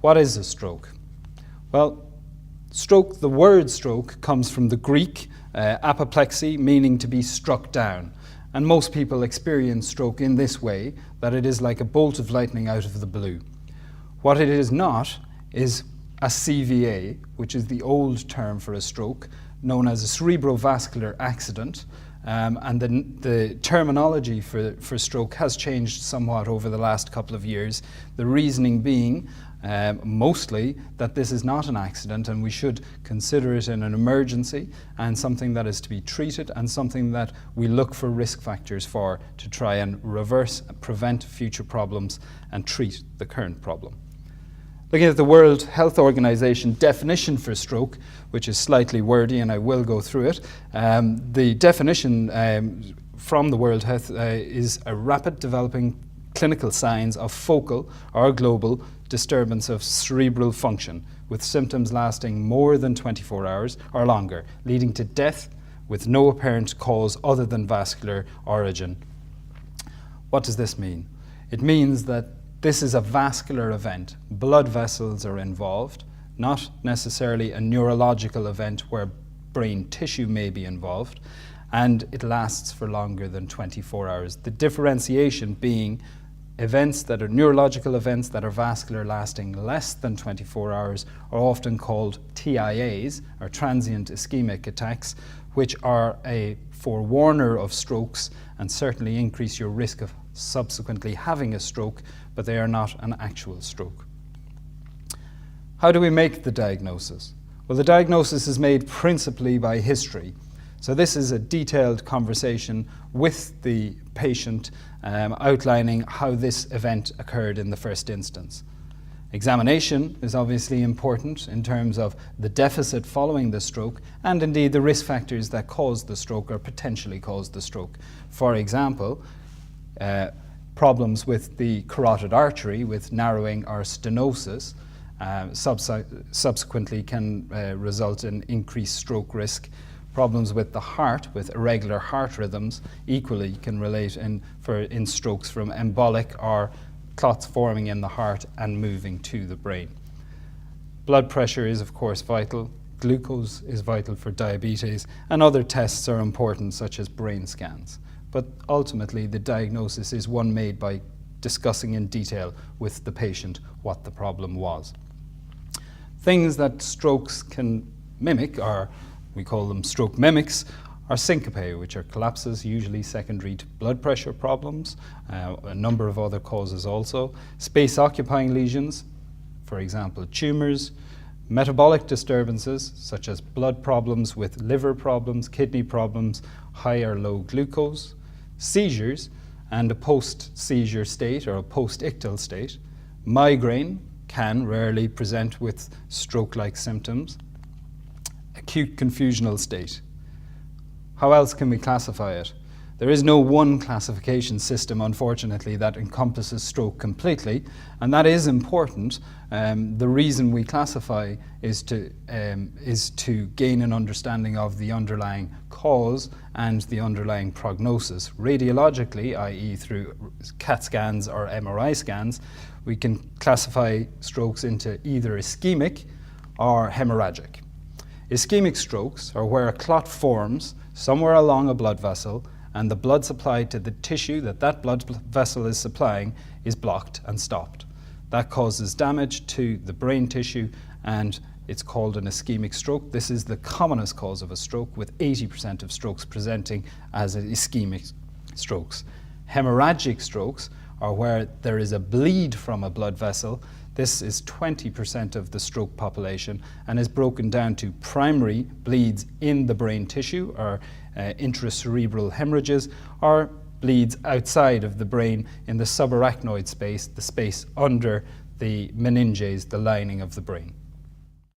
What is a stroke? Well, stroke, the word stroke comes from the Greek apoplexy, meaning to be struck down. And most people experience stroke in this way, that it is like a bolt of lightning out of the blue. What it is not is a CVA, which is the old term for a stroke, known as a cerebrovascular accident. And the terminology for stroke has changed somewhat over the last couple of years. The reasoning being mostly that this is not an accident and we should consider it an emergency and something that is to be treated and something that we look for risk factors for to try and prevent future problems and treat the current problem. Looking at the World Health Organization definition for stroke, which is slightly wordy and I will go through it. The definition from the World Health is a rapid developing clinical signs of focal or global disturbance of cerebral function with symptoms lasting more than 24 hours or longer, leading to death with no apparent cause other than vascular origin. What does this mean? It means that this is a vascular event. Blood vessels are involved, not necessarily a neurological event where brain tissue may be involved, and it lasts for longer than 24 hours. The differentiation being events that are neurological events that are vascular lasting less than 24 hours are often called TIAs, or transient ischemic attacks, which are a forewarner of strokes and certainly increase your risk of subsequently having a stroke, but they are not an actual stroke. How do we make the diagnosis? Well, the diagnosis is made principally by history. So this is a detailed conversation with the patient outlining how this event occurred in the first instance. Examination is obviously important in terms of the deficit following the stroke and indeed the risk factors that caused the stroke or potentially caused the stroke. For example, problems with the carotid artery with narrowing or stenosis subsequently can result in increased stroke risk. Problems with the heart, with irregular heart rhythms, equally can relate in strokes from embolic or clots forming in the heart and moving to the brain. Blood pressure is of course vital. Glucose is vital for diabetes, and other tests are important such as brain scans. But ultimately the diagnosis is one made by discussing in detail with the patient what the problem was. Things that strokes can mimic, or we call them stroke mimics, are syncope, which are collapses usually secondary to blood pressure problems, a number of other causes also. Space-occupying lesions, for example tumours, metabolic disturbances such as blood problems with liver problems, kidney problems, high or low glucose, seizures and a post-seizure state or a post-ictal state. Migraine can rarely present with stroke-like symptoms. Acute confusional state. How else can we classify it? There is no one classification system, unfortunately, that encompasses stroke completely, and that is important. The reason we classify is to gain an understanding of the underlying cause and the underlying prognosis. Radiologically, i.e. through CAT scans or MRI scans, we can classify strokes into either ischemic or hemorrhagic. Ischemic strokes are where a clot forms somewhere along a blood vessel and the blood supply to the tissue that blood vessel is supplying is blocked and stopped. That causes damage to the brain tissue and it's called an ischemic stroke. This is the commonest cause of a stroke, with 80% of strokes presenting as ischemic strokes. Hemorrhagic strokes are where there is a bleed from a blood vessel. This is 20% of the stroke population and is broken down to primary bleeds in the brain tissue or intracerebral hemorrhages, or bleeds outside of the brain in the subarachnoid space, the space under the meninges, the lining of the brain.